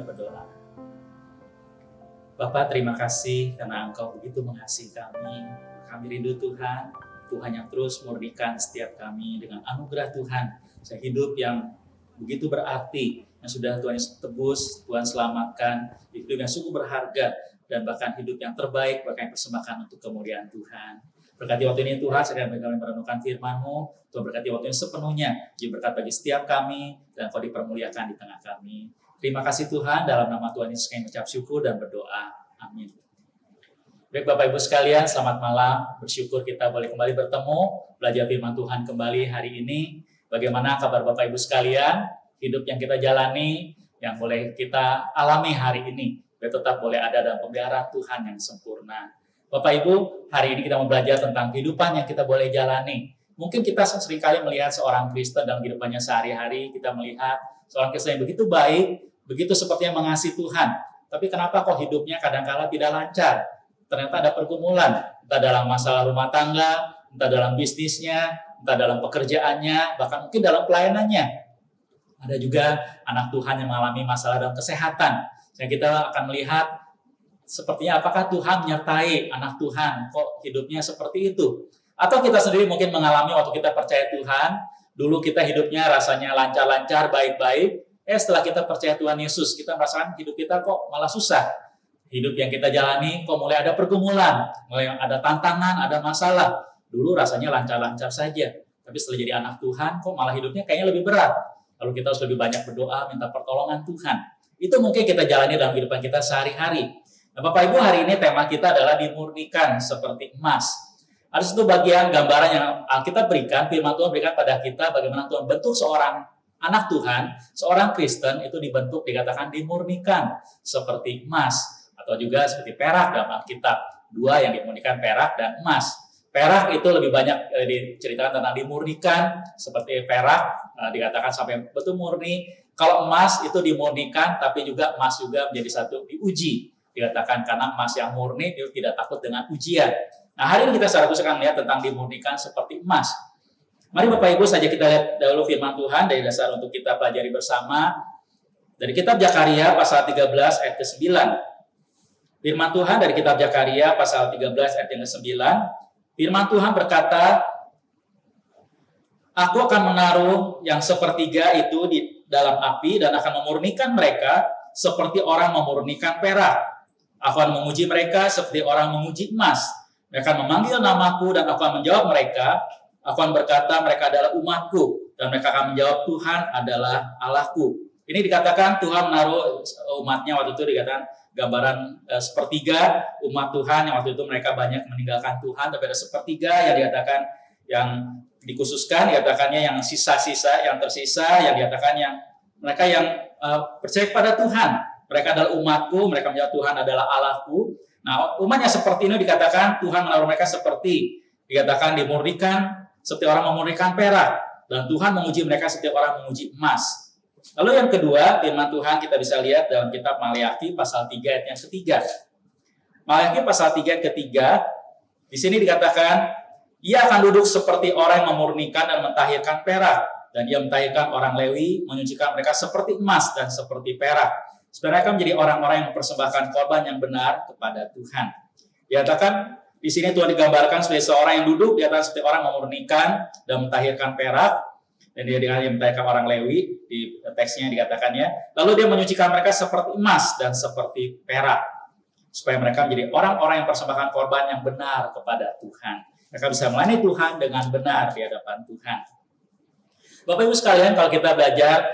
Berdoa. Bapak, terima kasih karena Engkau begitu mengasihi kami. Kami rindu Tuhan, Tuhan yang terus murnikan setiap kami dengan anugerah Tuhan. Saya hidup yang begitu berarti, yang sudah Tuhan tebus, Tuhan selamatkan, hidup yang sungguh berharga, dan bahkan hidup yang terbaik, bahkan yang persembahkan untuk kemuliaan Tuhan. Berkati waktu ini Tuhan, sedang kami merenungkan firman-Mu, Tuhan berkati waktu ini sepenuhnya, jadi berkat bagi setiap kami, dan Kau dipermuliakan di tengah kami. Terima kasih Tuhan, dalam nama Tuhan Yesus kami mengucap syukur dan berdoa. Amin. Baik Bapak Ibu sekalian, selamat malam. Bersyukur kita boleh kembali bertemu, belajar firman Tuhan kembali hari ini. Bagaimana kabar Bapak Ibu sekalian? Hidup yang kita jalani, yang boleh kita alami hari ini, biar tetap boleh ada dalam pemeliharaan Tuhan yang sempurna. Bapak Ibu, hari ini kita mau belajar tentang kehidupan yang kita boleh jalani. Mungkin kita seringkali melihat seorang Kristen dalam kehidupannya sehari-hari, kita melihat seorang Kristen yang begitu baik, begitu sepertinya mengasihi Tuhan. Tapi kenapa kok hidupnya kadang-kala tidak lancar? Ternyata ada pergumulan, entah dalam masalah rumah tangga, entah dalam bisnisnya, entah dalam pekerjaannya, bahkan mungkin dalam pelayanannya. Ada juga anak Tuhan yang mengalami masalah dalam kesehatan. Jadi kita akan melihat sepertinya apakah Tuhan menyertai anak Tuhan, kok hidupnya seperti itu. Atau kita sendiri mungkin mengalami waktu kita percaya Tuhan, dulu kita hidupnya rasanya lancar-lancar, baik-baik, setelah kita percaya Tuhan Yesus, kita merasakan hidup kita kok malah susah. Hidup yang kita jalani kok mulai ada pergumulan, mulai ada tantangan, ada masalah. Dulu rasanya lancar-lancar saja, tapi setelah jadi anak Tuhan, kok malah hidupnya kayaknya lebih berat. Lalu kita harus lebih banyak berdoa, minta pertolongan Tuhan. Itu mungkin kita jalani dalam kehidupan kita sehari-hari. Nah, Bapak Ibu, hari ini tema kita adalah dimurnikan seperti emas. Ada satu bagian gambaran yang Alkitab berikan, firman Tuhan berikan pada kita bagaimana Tuhan bentuk seorang anak Tuhan, seorang Kristen itu dibentuk, dikatakan dimurnikan seperti emas, atau juga seperti perak dalam Alkitab. Dua yang dimurnikan, perak dan emas. Perak itu lebih banyak diceritakan tentang dimurnikan, seperti perak dikatakan sampai betul murni. Kalau emas itu dimurnikan, tapi juga emas juga menjadi satu diuji. Dikatakan karena emas yang murni itu tidak takut dengan ujian. Nah, hari ini kita secara khusus akan melihat tentang dimurnikan seperti emas. Mari Bapak Ibu saja kita lihat dahulu firman Tuhan dari dasar untuk kita pelajari bersama. Dari kitab Zakaria pasal 13 ayat ke-9. Firman Tuhan dari kitab Zakaria pasal 13 ayat yang ke-9. Firman Tuhan berkata, Aku akan menaruh yang sepertiga itu di dalam api dan akan memurnikan mereka seperti orang memurnikan perak. Aku akan memuji mereka seperti orang memuji emas. Mereka akan memanggil namaku dan aku akan menjawab mereka. Aku akan berkata mereka adalah umatku, dan mereka akan menjawab Tuhan adalah Allahku. Ini dikatakan Tuhan menaruh umatnya waktu itu, dikatakan gambaran sepertiga umat Tuhan yang waktu itu mereka banyak meninggalkan Tuhan, tapi ada sepertiga yang dikatakan yang dikhususkan, dikatakannya yang sisa-sisa, yang tersisa, yang dikatakan yang mereka yang percaya kepada Tuhan. Mereka adalah umatku, mereka menjawab Tuhan adalah Allahku. Nah, umat yang seperti ini dikatakan Tuhan menaruh mereka seperti, dikatakan dimurnikan, seperti orang memurnikan perak, dan Tuhan menguji mereka seperti orang menguji emas. Lalu yang kedua, firman Tuhan kita bisa lihat dalam kitab Maleakhi pasal 3 ayat yang ketiga. Maleakhi pasal 3 ayat ketiga, di sini dikatakan, ia akan duduk seperti orang yang memurnikan dan mentahirkan perak, dan ia mentahirkan orang Lewi, menyucikan mereka seperti emas dan seperti perak. Supaya mereka menjadi orang-orang yang mempersembahkan korban yang benar kepada Tuhan. Dikatakan, di sini Tuhan digambarkan sebagai seorang yang duduk di atas seperti orang memurnikan dan mentahirkan perak, dan dia mentahirkan orang Lewi, di teksnya dikatakannya. Lalu dia menyucikan mereka seperti emas dan seperti perak, supaya mereka menjadi orang-orang yang persembahkan korban yang benar kepada Tuhan. Mereka bisa melayani Tuhan dengan benar di hadapan Tuhan. Bapak Ibu sekalian, kalau kita belajar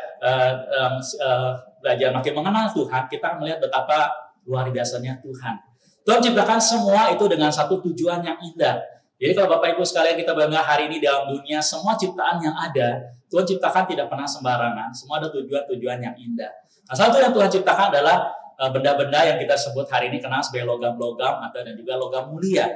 makin mengenal Tuhan, kita melihat betapa luar biasanya Tuhan. Tuhan ciptakan semua itu dengan satu tujuan yang indah. Jadi kalau Bapak Ibu sekalian kita bangga hari ini dalam dunia, semua ciptaan yang ada, Tuhan ciptakan tidak pernah sembarangan. Semua ada tujuan-tujuan yang indah. Nah, satu yang Tuhan ciptakan adalah benda-benda yang kita sebut hari ini kenal sebagai logam-logam atau dan juga logam mulia.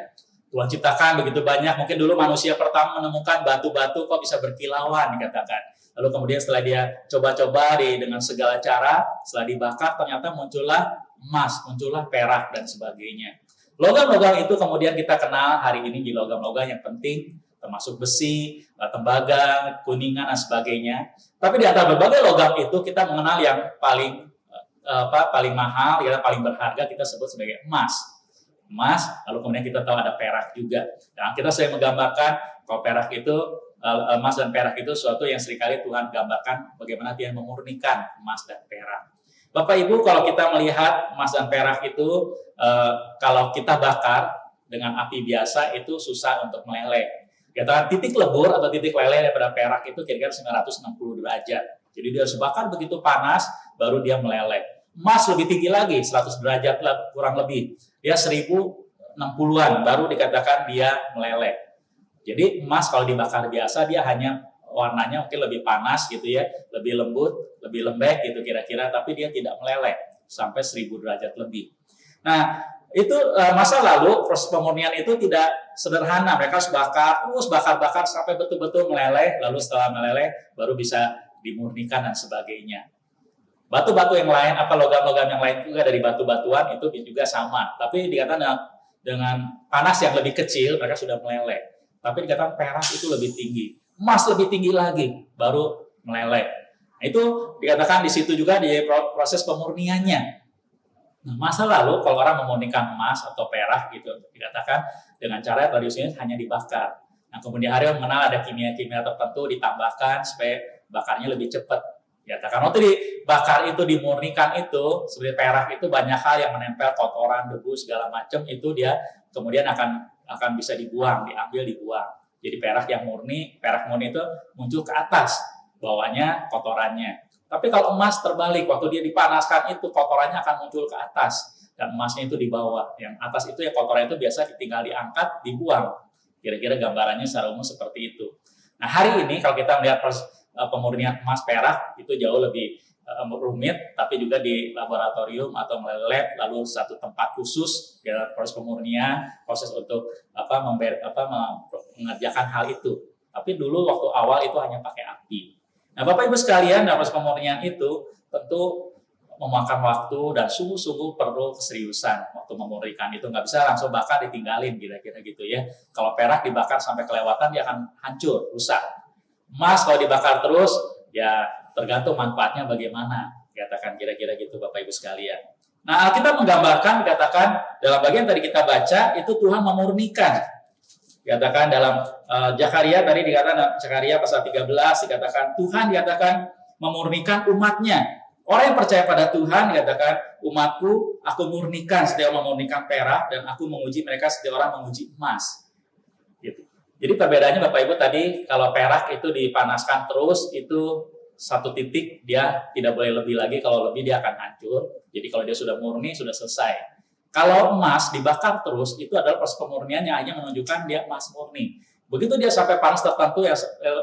Tuhan ciptakan begitu banyak. Mungkin dulu manusia pertama menemukan batu-batu kok bisa berkilauan dikatakan. Lalu kemudian setelah dia coba-coba dengan segala cara, setelah dibakar ternyata muncullah emas, muncullah perak dan sebagainya. Logam-logam itu kemudian kita kenal hari ini di logam-logam yang penting, termasuk besi, tembaga, kuningan dan sebagainya. Tapi di antara berbagai logam itu kita mengenal yang paling paling mahal, ya paling berharga kita sebut sebagai emas. Emas, lalu kemudian kita tahu ada perak juga. Nah, kita sering menggambarkan kalau perak itu, emas dan perak itu suatu yang seringkali Tuhan gambarkan bagaimana Dia memurnikan emas dan perak. Bapak Ibu, kalau kita melihat emas dan perak itu, kalau kita bakar dengan api biasa itu susah untuk meleleh. Katakan titik lebur atau titik leleh daripada perak itu kira-kira 960 derajat. Jadi dia harus bakar begitu panas, baru dia meleleh. Emas lebih tinggi lagi, 100 derajat kurang lebih. Dia 1060-an, baru dikatakan dia meleleh. Jadi emas kalau dibakar biasa, dia hanya warnanya mungkin lebih panas gitu ya, lebih lembut, lebih lembek gitu kira-kira, tapi dia tidak meleleh sampai 1000 derajat lebih. Nah, itu masa lalu proses pemurnian itu tidak sederhana. Mereka harus bakar, terus bakar-bakar sampai betul-betul meleleh, lalu setelah meleleh baru bisa dimurnikan dan sebagainya. Batu-batu yang lain, logam-logam yang lain juga dari batu-batuan itu juga sama. Tapi dikatakan dengan panas yang lebih kecil mereka sudah meleleh. Tapi dikatakan perak itu lebih tinggi, emas lebih tinggi lagi, baru meleleh. Nah, itu dikatakan di situ juga di proses pemurniannya. Nah, masa lalu kalau orang memurnikan emas atau perak gitu, dikatakan dengan cara tradisional hanya dibakar. Nah, kemudian hari mengenal ada kimia-kimia tertentu ditambahkan supaya bakarnya lebih cepat. Dikatakan waktu dibakar itu dimurnikan itu seperti perak itu banyak hal yang menempel, kotoran, debu segala macam itu dia kemudian akan bisa dibuang, dibuang. Jadi perak murni itu muncul ke atas, bawahnya kotorannya. Tapi kalau emas terbalik, waktu dia dipanaskan itu kotorannya akan muncul ke atas dan emasnya itu di bawah. Yang atas itu ya kotoran itu biasa tinggal diangkat, dibuang. Kira-kira gambarannya secara umum seperti itu. Nah, hari ini kalau kita melihat pemurnian emas perak itu jauh lebih rumit, tapi juga di laboratorium atau lab, lalu satu tempat khusus dalam proses pemurnian, proses untuk mengerjakan hal itu. Tapi dulu waktu awal itu hanya pakai api. Nah, Bapak Ibu sekalian, dalam proses pemurnian itu tentu memakan waktu dan sungguh-sungguh perlu keseriusan waktu memurnikan itu. Nggak bisa langsung bakar ditinggalin kira-kira gitu ya. Kalau perak dibakar sampai kelewatan dia akan hancur, rusak. Emas kalau dibakar terus ya tergantung manfaatnya bagaimana, katakan kira-kira gitu Bapak Ibu sekalian. Nah, kita menggambarkan, dikatakan dalam bagian tadi kita baca itu Tuhan memurnikan. Dikatakan dalam Zakaria tadi dikatakan Zakaria pasal 13 dikatakan Tuhan dikatakan memurnikan umatnya. Orang yang percaya pada Tuhan dikatakan umatku aku murnikan setiap memurnikan perak dan aku menguji mereka setiap orang menguji emas. Gitu. Jadi perbedaannya Bapak Ibu tadi kalau perak itu dipanaskan terus itu satu titik dia tidak boleh lebih lagi, kalau lebih dia akan hancur. Jadi kalau dia sudah murni sudah selesai. Kalau emas dibakar terus, itu adalah proses pemurniannya hanya menunjukkan dia emas murni. Begitu dia sampai panas tertentu yang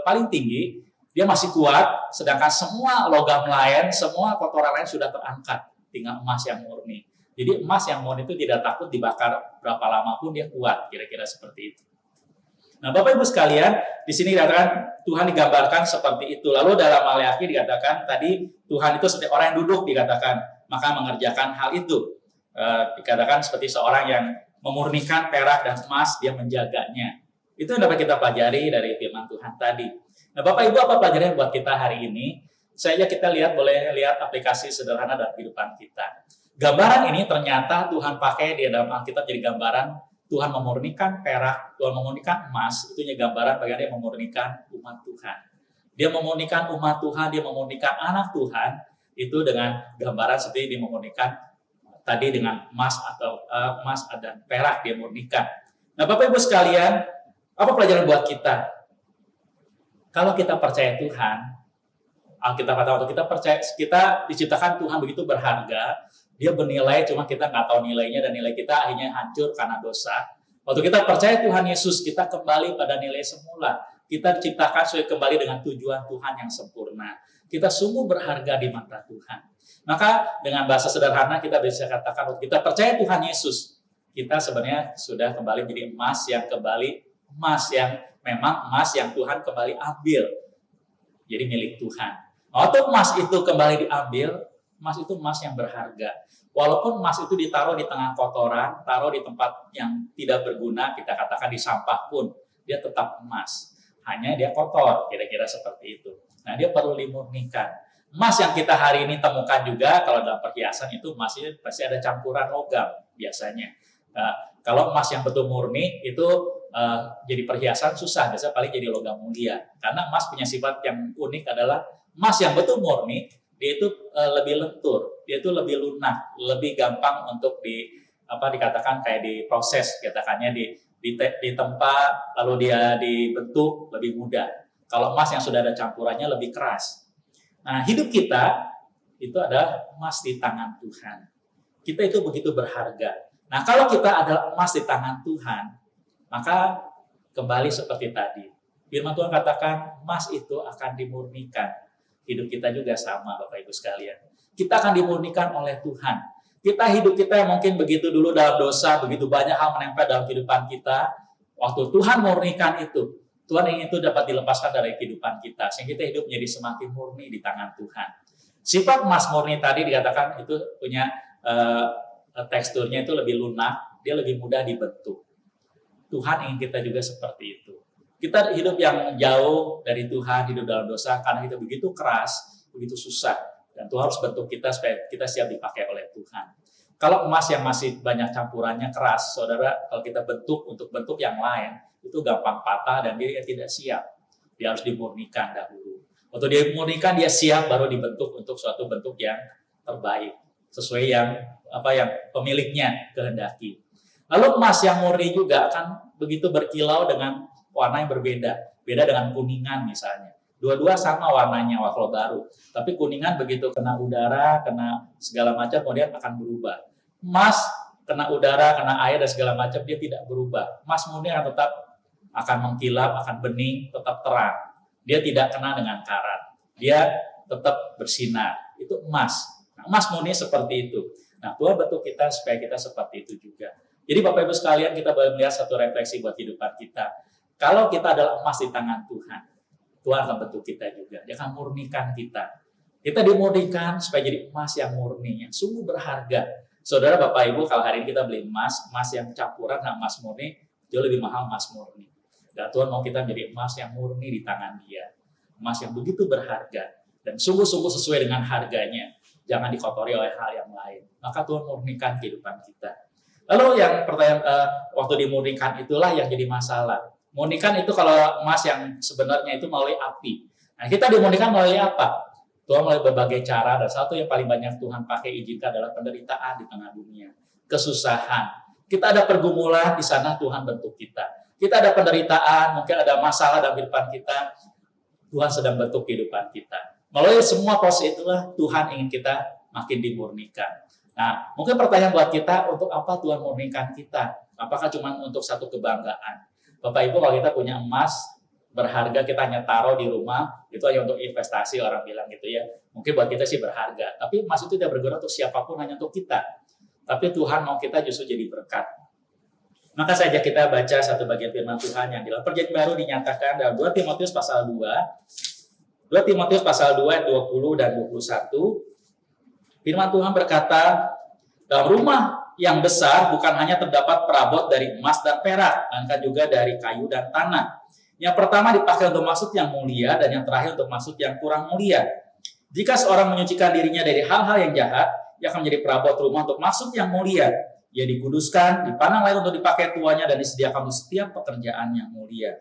paling tinggi, dia masih kuat, sedangkan semua logam lain, semua kotoran lain sudah terangkat, tinggal emas yang murni. Jadi emas yang murni itu tidak takut dibakar berapa lama pun dia kuat, kira-kira seperti itu. Nah, Bapak Ibu sekalian, di sini dikatakan Tuhan digambarkan seperti itu. Lalu dalam Maleakhi dikatakan tadi Tuhan itu seperti orang yang duduk dikatakan, maka mengerjakan hal itu. Dikatakan seperti seorang yang memurnikan perak dan emas, dia menjaganya. Itu yang dapat kita pelajari dari firman Tuhan tadi. Nah, Bapak Ibu, apa pelajaran buat kita hari ini? Saya kita boleh lihat aplikasi sederhana dalam kehidupan kita. Gambaran ini ternyata Tuhan pakai di dalam Alkitab jadi gambaran Tuhan memurnikan perak, Tuhan memurnikan emas. Itu gambaran bagaimana dia memurnikan umat Tuhan. Dia memurnikan umat Tuhan, dia memurnikan anak Tuhan. Itu dengan gambaran seperti dia memurnikan tadi dengan emas atau emas dan perak dia murnikan. Nah, Bapak Ibu sekalian, apa pelajaran buat kita? Kalau kita percaya Tuhan, Alkitab kata waktu kita percaya, kita diciptakan Tuhan begitu berharga, dia bernilai, cuma kita nggak tahu nilainya dan nilai kita akhirnya hancur karena dosa. Waktu kita percaya Tuhan Yesus, kita kembali pada nilai semula. Kita diciptakan sesuai kembali dengan tujuan Tuhan yang sempurna. Kita sungguh berharga di mata Tuhan. Maka dengan bahasa sederhana kita bisa katakan kita percaya Tuhan Yesus, kita sebenarnya sudah kembali menjadi emas yang memang emas yang Tuhan kembali ambil. Jadi milik Tuhan. Waktu emas itu kembali diambil, emas itu emas yang berharga. Walaupun emas itu ditaruh di tengah kotoran, taruh di tempat yang tidak berguna, kita katakan di sampah pun, dia tetap emas. Hanya dia kotor, kira-kira seperti itu. Nah, dia perlu dimurnikan. Emas yang kita hari ini temukan juga kalau dalam perhiasan itu masih pasti ada campuran logam biasanya. Kalau emas yang betul murni itu jadi perhiasan susah, biasanya paling jadi logam mulia. Karena emas punya sifat yang unik adalah emas yang betul murni dia itu lebih lentur, dia itu lebih lunak, lebih gampang untuk dikatakan kayak diproses, katakannya ditempa lalu dia dibentuk lebih mudah. Kalau emas yang sudah ada campurannya lebih keras. Nah, hidup kita itu adalah emas di tangan Tuhan. Kita itu begitu berharga. Nah, kalau kita adalah emas di tangan Tuhan, maka kembali seperti tadi. Firman Tuhan katakan, emas itu akan dimurnikan. Hidup kita juga sama, Bapak Ibu sekalian. Kita akan dimurnikan oleh Tuhan. Hidup kita yang mungkin begitu dulu dalam dosa, begitu banyak hal menempel dalam kehidupan kita. Waktu Tuhan murnikan itu, Tuhan ingin itu dapat dilepaskan dari kehidupan kita, sehingga kita hidup menjadi semakin murni di tangan Tuhan. Sifat emas murni tadi dikatakan itu punya teksturnya itu lebih lunak, dia lebih mudah dibentuk. Tuhan ingin kita juga seperti itu. Kita hidup yang jauh dari Tuhan, hidup dalam dosa, karena kita begitu keras, begitu susah. Dan Tuhan harus bentuk kita supaya kita siap dipakai oleh Tuhan. Kalau emas yang masih banyak campurannya keras, saudara, kalau kita bentuk untuk bentuk yang lain, itu gampang patah dan dia tidak siap. Dia harus dimurnikan dahulu. Waktu dia dimurnikan, dia siap baru dibentuk untuk suatu bentuk yang terbaik, sesuai yang pemiliknya kehendaki. Lalu emas yang murni juga akan begitu berkilau dengan warna yang berbeda. Beda dengan kuningan misalnya. Dua-dua sama warnanya kalau baru. Tapi kuningan begitu kena udara, kena segala macam, kemudian akan berubah. Emas kena udara, kena air dan segala macam, dia tidak berubah. Emas murni akan mengkilap, akan bening, tetap terang. Dia tidak kena dengan karat. Dia tetap bersinar. Itu emas. Nah, emas murni seperti itu. Nah, Tuhan bentuk kita supaya kita seperti itu juga. Jadi Bapak Ibu sekalian, kita boleh melihat satu refleksi buat kehidupan kita. Kalau kita adalah emas di tangan Tuhan, Tuhan akan bentuk kita juga. Dia akan murnikan kita. Kita dimurnikan supaya jadi emas yang murni, yang sungguh berharga. Saudara Bapak Ibu, kalau hari ini kita beli emas yang campuran sama emas murni, jauh lebih mahal emas murni. Dan Tuhan mau kita menjadi emas yang murni di tangan Dia. Emas yang begitu berharga dan sungguh-sungguh sesuai dengan harganya. Jangan dikotori oleh hal yang lain. Maka Tuhan murnikan kehidupan kita. Lalu yang pertanyaan, waktu dimurnikan itulah yang jadi masalah. Murnikan itu kalau emas yang sebenarnya itu melalui api. Nah, kita dimurnikan melalui apa? Tuhan melalui berbagai cara, dan satu yang paling banyak Tuhan pakai izinkan adalah penderitaan di tengah dunia. Kesusahan. Kita ada pergumulan, di sana Tuhan bentuk kita. Kita ada penderitaan, mungkin ada masalah dalam kehidupan kita, Tuhan sedang bentuk kehidupan kita. Melalui semua proses itulah Tuhan ingin kita makin dimurnikan. Nah, mungkin pertanyaan buat kita, untuk apa Tuhan murnikan kita? Apakah cuma untuk satu kebanggaan? Bapak Ibu, kalau kita punya emas berharga, kita hanya taruh di rumah, itu hanya untuk investasi, orang bilang gitu ya. Mungkin buat kita sih berharga, tapi emas itu tidak berguna untuk siapapun, hanya untuk kita. Tapi Tuhan mau kita justru jadi berkat. Maka saja kita baca satu bagian firman Tuhan yang dalam Perjanjian Baru dinyatakan dalam 2 Timotius pasal 2. 2 Timotius pasal 2 ayat 20 dan 21. Firman Tuhan berkata, dalam rumah yang besar bukan hanya terdapat perabot dari emas dan perak, melainkan juga dari kayu dan tanah. Yang pertama dipakai untuk maksud yang mulia, dan yang terakhir untuk maksud yang kurang mulia. Jika seorang menyucikan dirinya dari hal-hal yang jahat, ia akan menjadi perabot rumah untuk maksud yang mulia. Ia dikuduskan, dipandang layak untuk dipakai tuannya, dan disediakan untuk setiap pekerjaan yang mulia.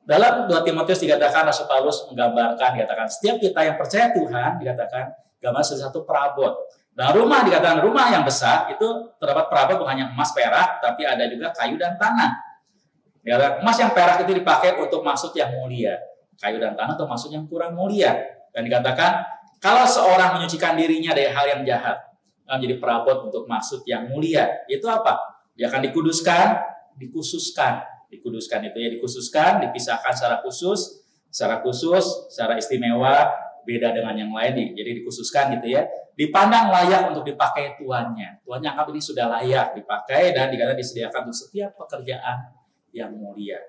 Dalam 2 Timotius dikatakan, Rasul Paulus dikatakan setiap kita yang percaya Tuhan, dikatakan gambar satu perabot. Nah, rumah dikatakan rumah yang besar itu terdapat perabot bukan hanya emas perak, tapi ada juga kayu dan tanah. Ya, emas yang perak itu dipakai untuk maksud yang mulia, kayu dan tanah untuk maksud yang kurang mulia. Dan dikatakan kalau seorang menyucikan dirinya dari hal yang jahat, menjadi perabot untuk maksud yang mulia, itu apa? Dia akan dikuduskan, dikuduskan itu ya, dikhususkan, dipisahkan secara khusus, secara istimewa, beda dengan yang lain, jadi dikhususkan gitu ya. Dipandang layak untuk dipakai tuannya. Tuannya anggap ini sudah layak dipakai dan dikatakan disediakan untuk setiap pekerjaan yang mulia.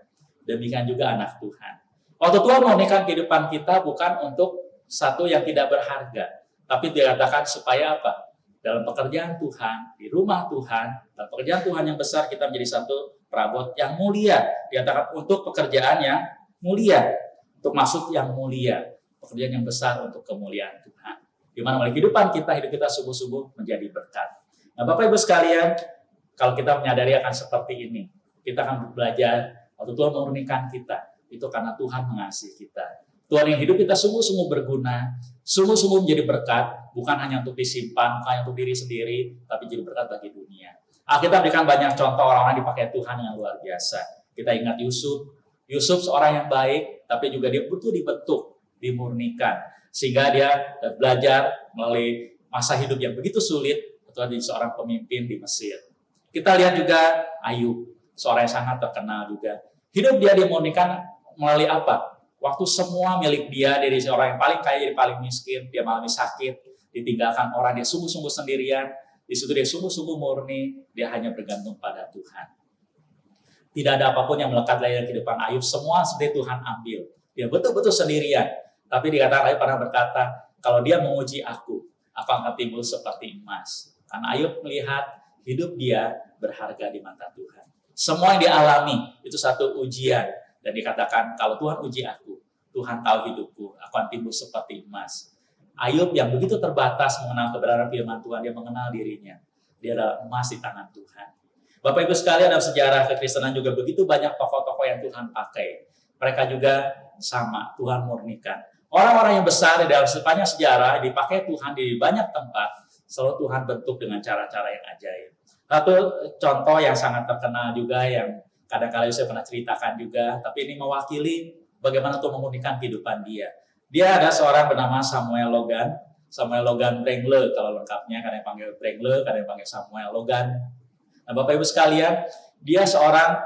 Demikian juga anak Tuhan. Waktu Tuhan memurnikan kehidupan kita bukan untuk satu yang tidak berharga, tapi dikatakan supaya apa? Dalam pekerjaan Tuhan, di rumah Tuhan, dalam pekerjaan Tuhan yang besar, kita menjadi satu perabot yang mulia. Dikatakan untuk pekerjaan yang mulia, untuk maksud yang mulia. pekerjaan yang besar untuk kemuliaan Tuhan. Di mana melalui kehidupan kita, hidup kita sungguh-sungguh menjadi berkat. Nah, Bapak Ibu sekalian, kalau kita menyadari akan seperti ini, kita akan belajar waktu Tuhan memurnikan kita, itu karena Tuhan mengasihi kita. Tuhan yang hidup kita sungguh-sungguh berguna, sungguh-sungguh menjadi berkat, bukan hanya untuk disimpan, bukan hanya untuk diri sendiri, tapi jadi berkat bagi dunia. Kita berikan banyak contoh orang-orang dipakai Tuhan yang luar biasa. Kita ingat Yusuf seorang yang baik, tapi juga dia butuh dibentuk, dimurnikan, sehingga dia belajar melalui masa hidup yang begitu sulit, untuk menjadi seorang pemimpin di Mesir. Kita lihat juga Ayub, seorang yang sangat terkenal juga. Hidup dia dimurnikan melalui apa? Waktu semua milik dia, dari seorang yang paling kaya jadi paling miskin, dia mengalami sakit, ditinggalkan orang, dia sungguh-sungguh sendirian, di situ dia sungguh-sungguh murni, dia hanya bergantung pada Tuhan. Tidak ada apapun yang melekat dalam kehidupan Ayub, semua seperti Tuhan ambil. Dia betul-betul sendirian. Tapi dikatakan Ayub pernah berkata, kalau dia menguji aku akan timbul seperti emas. Karena Ayub melihat hidup dia berharga di mata Tuhan. Semua yang dialami itu satu ujian. Dan dikatakan, kalau Tuhan uji aku, Tuhan tahu hidupku, akan timbul seperti emas. Ayub yang begitu terbatas mengenal kebenaran firman Tuhan, dia mengenal dirinya. Dia adalah emas di tangan Tuhan. Bapak Ibu sekalian, dalam sejarah kekristenan juga begitu banyak tokoh-tokoh yang Tuhan pakai. Mereka juga sama, Tuhan murnikan. Orang-orang yang besar di dalam sepanjang sejarah dipakai Tuhan di banyak tempat, selalu Tuhan bentuk dengan cara-cara yang ajaib. Satu contoh yang sangat terkenal juga, yang kadang-kadang saya pernah ceritakan juga, tapi ini mewakili bagaimana untuk memurnikan kehidupan dia. Dia ada seorang bernama Samuel Logan Brengle kalau lengkapnya, kadang panggil Brengle, kadang panggil Samuel Logan. Nah, Bapak Ibu sekalian, dia seorang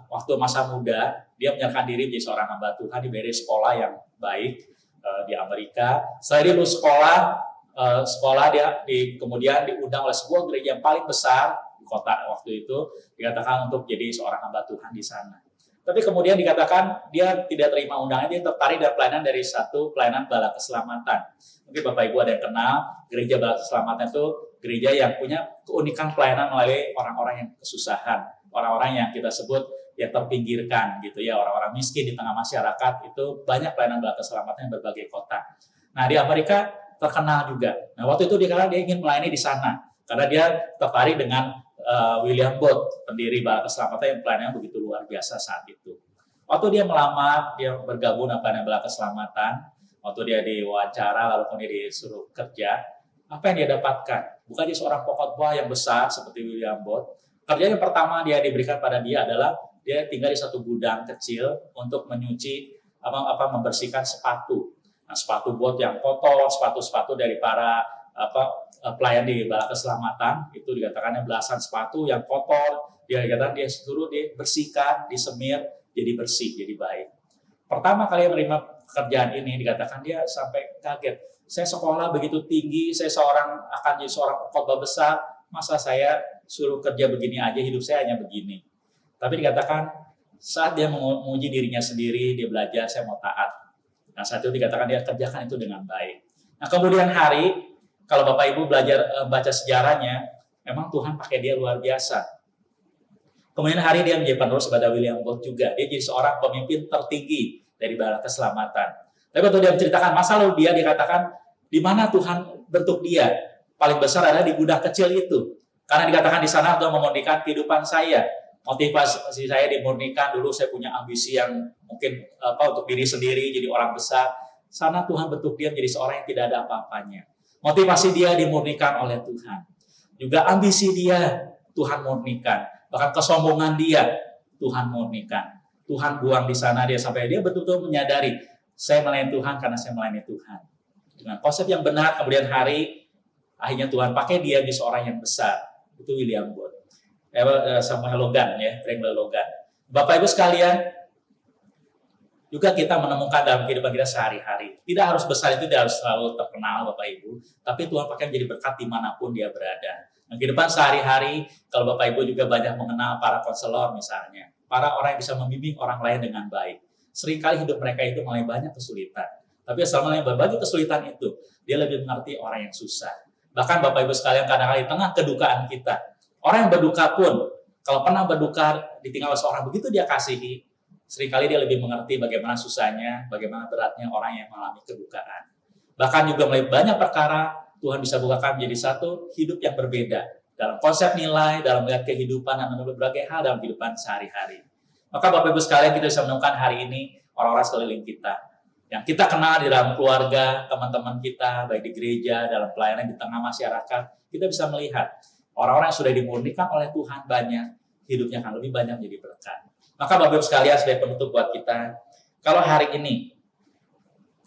waktu masa muda, dia menyerahkan diri menjadi seorang hamba Tuhan, diberi sekolah yang baik di Amerika. Setelah dia lulus sekolah dia kemudian diundang oleh sebuah gereja yang paling besar di kota waktu itu, dikatakan untuk jadi seorang hamba Tuhan di sana. Tapi kemudian dikatakan dia tidak terima undangan, dia tertarik dari pelayanan dari satu pelayanan bala keselamatan. Mungkin Bapak Ibu ada yang kenal, gereja bala keselamatan itu gereja yang punya keunikan pelayanan melalui orang-orang yang kesusahan, orang-orang yang kita sebut yang terpinggirkan gitu ya, orang-orang miskin di tengah masyarakat, itu banyak pelayanan bala keselamatan yang berbagai kota. Nah, di Amerika terkenal juga. Nah, waktu itu dia ingin melayani di sana karena dia tertarik dengan William Booth, pendiri bala keselamatan yang pelayanannya begitu luar biasa saat itu. Waktu dia melamar, dia bergabung dengan pelayanan bala keselamatan. Waktu dia diwawancara, lalu kemudian dia disuruh kerja, apa yang dia dapatkan? Bukan dia seorang pokotbah yang besar seperti William Booth. Kerjaan yang pertama dia diberikan pada dia adalah dia tinggal di satu gudang kecil untuk menyuci, membersihkan sepatu. Nah, sepatu bot yang kotor, sepatu-sepatu dari para pelayan di bala keselamatan, itu dikatakannya belasan sepatu yang kotor, dia suruh dibersihkan, disemir, jadi bersih, jadi baik. Pertama kali menerima pekerjaan ini, dikatakan dia sampai kaget. Saya sekolah begitu tinggi, saya akan jadi seorang khotbah besar, masa saya suruh kerja begini aja, hidup saya hanya begini. Tapi dikatakan saat dia menguji dirinya sendiri, dia belajar, saya mau taat. Nah, saat itu dikatakan dia kerjakan itu dengan baik. Nah, kemudian hari, kalau Bapak Ibu belajar baca sejarahnya, memang Tuhan pakai dia luar biasa. Kemudian hari dia menjadi penerus kepada William Booth juga. Dia jadi seorang pemimpin tertinggi dari bala keselamatan. Tapi waktu dia menceritakan masa lalu dia dikatakan, di mana Tuhan bentuk dia? Paling besar adalah di gudang kecil itu. Karena dikatakan di sana untuk memurnikan kehidupan saya. Motivasi saya dimurnikan, dulu saya punya ambisi yang mungkin untuk diri sendiri, jadi orang besar. Sana Tuhan bentuk dia menjadi seorang yang tidak ada apa-apanya. Motivasi dia dimurnikan oleh Tuhan. Juga ambisi dia Tuhan murnikan. Bahkan kesombongan dia Tuhan murnikan. Tuhan buang di sana dia sampai dia betul-betul menyadari, saya melayani Tuhan karena saya melayani Tuhan. Dengan konsep yang benar, kemudian hari akhirnya Tuhan pakai dia di seorang yang besar. Itu William Booth. Samuel Logan ya, Brengle Logan. Bapak Ibu sekalian, juga kita menemukan dalam kehidupan kita sehari-hari. Tidak harus besar, itu tidak harus selalu terkenal Bapak Ibu, tapi Tuhan pakai menjadi berkat dimanapun dia berada. Nah, kehidupan sehari-hari, kalau Bapak Ibu juga banyak mengenal para konselor misalnya, para orang yang bisa membimbing orang lain dengan baik. Seringkali hidup mereka itu mulai banyak kesulitan. Tapi selama yang berbagi kesulitan itu, dia lebih mengerti orang yang susah. Bahkan Bapak Ibu sekalian, kadang-kadang di tengah kedukaan kita, orang yang berduka pun, kalau pernah berduka ditinggal seorang begitu dia kasihi, Seringkali dia lebih mengerti bagaimana susahnya, bagaimana beratnya orang yang mengalami kedukaan. Bahkan juga melalui banyak perkara, Tuhan bisa bukakan menjadi satu hidup yang berbeda. Dalam konsep nilai, dalam melihat kehidupan, dan berbagai hal dalam kehidupan sehari-hari. Maka Bapak Ibu sekalian, kita bisa menemukan hari ini orang-orang sekeliling kita. Yang kita kenal di dalam keluarga, teman-teman kita, baik di gereja, dalam pelayanan, di tengah masyarakat, kita bisa melihat orang-orang yang sudah dimurnikan oleh Tuhan banyak, hidupnya akan lebih banyak menjadi berkat. Maka Bapak Ibu sekalian, sebagai penutup buat kita, kalau hari ini,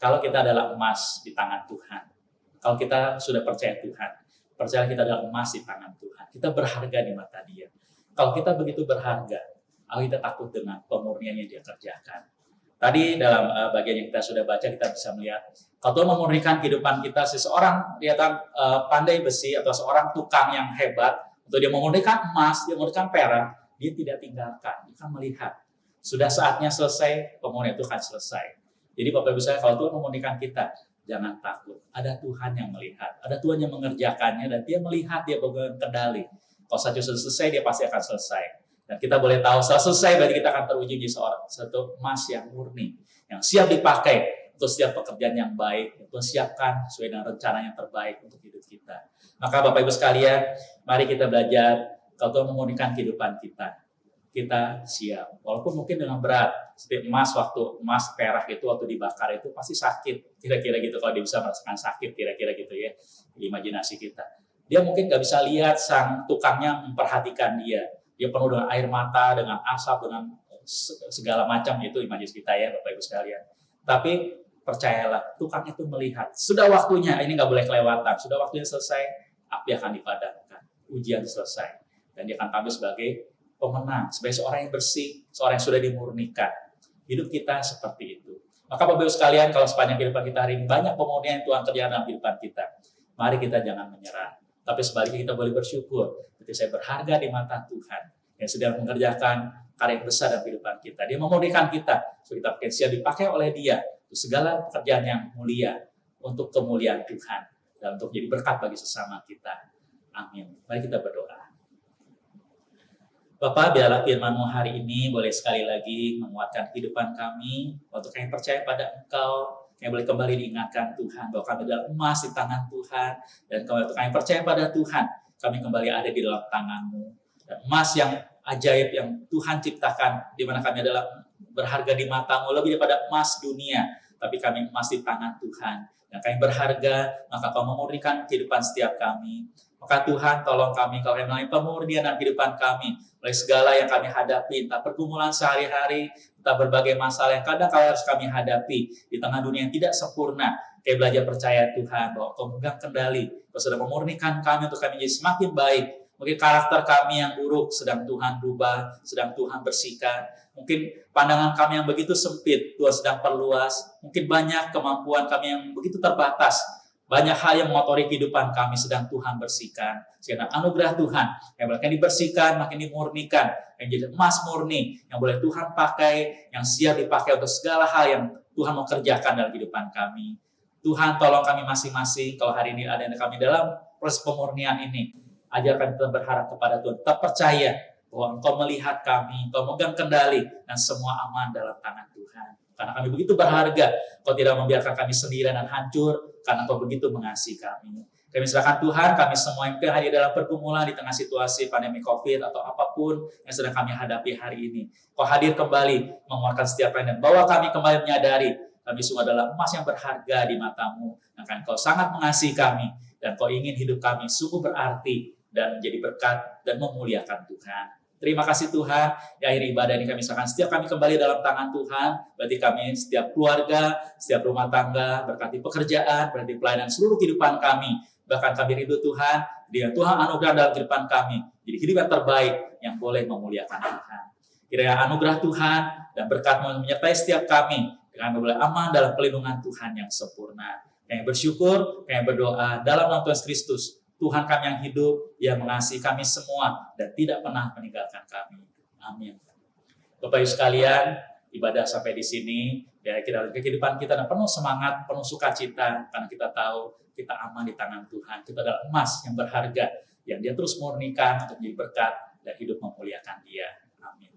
kalau kita adalah emas di tangan Tuhan, kalau kita sudah percaya Tuhan, percaya kita adalah emas di tangan Tuhan, kita berharga di mata Dia. Kalau kita begitu berharga, kita takut dengan pemurnian yang Dia kerjakan. Tadi dalam bagian yang kita sudah baca, kita bisa melihat, kalau Tuhan memurnikan kehidupan kita, seseorang pandai besi atau seorang tukang yang hebat, untuk dia memurnikan emas, dia memurnikan perak, dia tidak tinggalkan, dia akan melihat. Sudah saatnya selesai, pemurnian itu akan selesai. Jadi Bapak Ibu saya, kalau Tuhan memurnikan kita, jangan takut. Ada Tuhan yang melihat, ada Tuhan yang mengerjakannya, dan dia melihat, dia pegang kendali. Kalau saja sudah selesai, dia pasti akan selesai. Dan kita boleh tahu, setelah selesai, berarti kita akan teruji di satu emas yang murni, yang siap dipakai untuk setiap pekerjaan yang baik, untuk siapkan sesuai dengan rencana yang terbaik untuk hidup kita. Maka Bapak Ibu sekalian, mari kita belajar, kalau Tuhan memurnikan kehidupan kita, kita siap. Walaupun mungkin dengan berat, seperti emas perak itu waktu dibakar itu pasti sakit. Kira-kira gitu, kalau dia bisa merasakan sakit, kira-kira gitu ya, di imajinasi kita. Dia mungkin nggak bisa lihat sang tukangnya memperhatikan dia. Dia penuh dengan air mata, dengan asap, dengan segala macam itu imajinasi kita ya, Bapak Ibu sekalian. Tapi percayalah, tukang itu melihat. Sudah waktunya, ini nggak boleh kelewatan. Sudah waktunya selesai, api akan dipadamkan. Ujian selesai. Dan dia akan tampil sebagai pemenang, sebagai seorang yang bersih, seorang yang sudah dimurnikan. Hidup kita seperti itu. Maka Bapak Ibu sekalian, kalau sepanjang kehidupan kita hari ini banyak pemurnian yang Tuhan kerjakan dalam kehidupan kita, mari kita jangan menyerah. Tapi sebaliknya kita boleh bersyukur, ketika saya berharga di mata Tuhan, yang sedang mengerjakan karya yang besar dalam kehidupan kita. Dia memurnikan kita, supaya kita potensial dipakai oleh Dia, untuk segala pekerjaan yang mulia, untuk kemuliaan Tuhan, dan untuk jadi berkat bagi sesama kita. Amin. Mari kita berdoa. Bapak, biarlah firman-Mu hari ini boleh sekali lagi menguatkan kehidupan kami, untuk kami percaya pada Engkau, kami boleh kembali diingatkan Tuhan, bahwa kami adalah emas di tangan Tuhan, dan untuk kami percaya pada Tuhan, kami kembali ada di dalam tangan-Mu. Dan emas yang ajaib yang Tuhan ciptakan, di mana kami adalah berharga di mata-Mu, lebih daripada emas dunia, tapi kami emas di tangan Tuhan. Dan kami berharga, maka Kau memurnikan kehidupan setiap kami. Maka Tuhan, tolong kami, Kau yang melalui pemurnian dalam kehidupan kami, oleh segala yang kami hadapi, entah pergumulan sehari-hari, entah berbagai masalah yang kadang harus kami hadapi di tengah dunia yang tidak sempurna. Kami belajar percaya Tuhan, bahwa Kau memegang kendali, Kau sudah memurnikan kami untuk kami menjadi semakin baik. Mungkin karakter kami yang buruk sedang Tuhan rubah, sedang Tuhan bersihkan. Mungkin pandangan kami yang begitu sempit, Tuhan sedang perluas. Mungkin banyak kemampuan kami yang begitu terbatas. Banyak hal yang mengotori kehidupan kami sedang Tuhan bersihkan. Sehingga anugerah Tuhan yang makin dibersihkan, makin dimurnikan, yang jadi emas murni, yang boleh Tuhan pakai, yang siap dipakai untuk segala hal yang Tuhan mau kerjakan dalam kehidupan kami. Tuhan, tolong kami masing-masing, kalau hari ini ada yang kami dalam proses pemurnian ini, ajarkan kita berharap kepada Tuhan, tetap percaya bahwa Engkau melihat kami, Engkau megang kendali, dan semua aman dalam tangan Tuhan. Karena kami begitu berharga, Kau tidak membiarkan kami sendirian dan hancur, karena Kau begitu mengasihi kami. Kami serahkan Tuhan, kami semua yang hadir dalam pergumulan di tengah situasi pandemi COVID atau apapun yang sedang kami hadapi hari ini. Kau hadir kembali, menguatkan setiap yang dan bawa kami kembali menyadari, kami semua adalah emas yang berharga di mata-Mu. Dan Kau sangat mengasihi kami, dan Kau ingin hidup kami sungguh berarti, dan menjadi berkat, dan memuliakan Tuhan. Terima kasih Tuhan, di akhir ibadah ini kami serahkan setiap kami kembali dalam tangan Tuhan, berarti kami setiap keluarga, setiap rumah tangga, berkati pekerjaan, berarti pelayanan seluruh kehidupan kami, bahkan kami rindu Tuhan, dengan Tuhan anugerah dalam kehidupan kami, jadi hidup yang terbaik yang boleh memuliakan Tuhan. Kiranya anugerah Tuhan dan berkat-Mu menyertai setiap kami, dengan boleh aman dalam pelindungan Tuhan yang sempurna. Kami bersyukur, kami berdoa dalam nama Tuhan Kristus, Tuhan kami yang hidup, yang mengasihi kami semua, dan tidak pernah meninggalkan kami. Amin. Bapak Ibu sekalian, ibadah sampai di sini, ya kita kehidupan kita dan penuh semangat, penuh sukacita, karena kita tahu kita aman di tangan Tuhan. Kita adalah emas yang berharga, yang Dia terus murnikan untuk menjadi berkat dan hidup memuliakan Dia. Amin.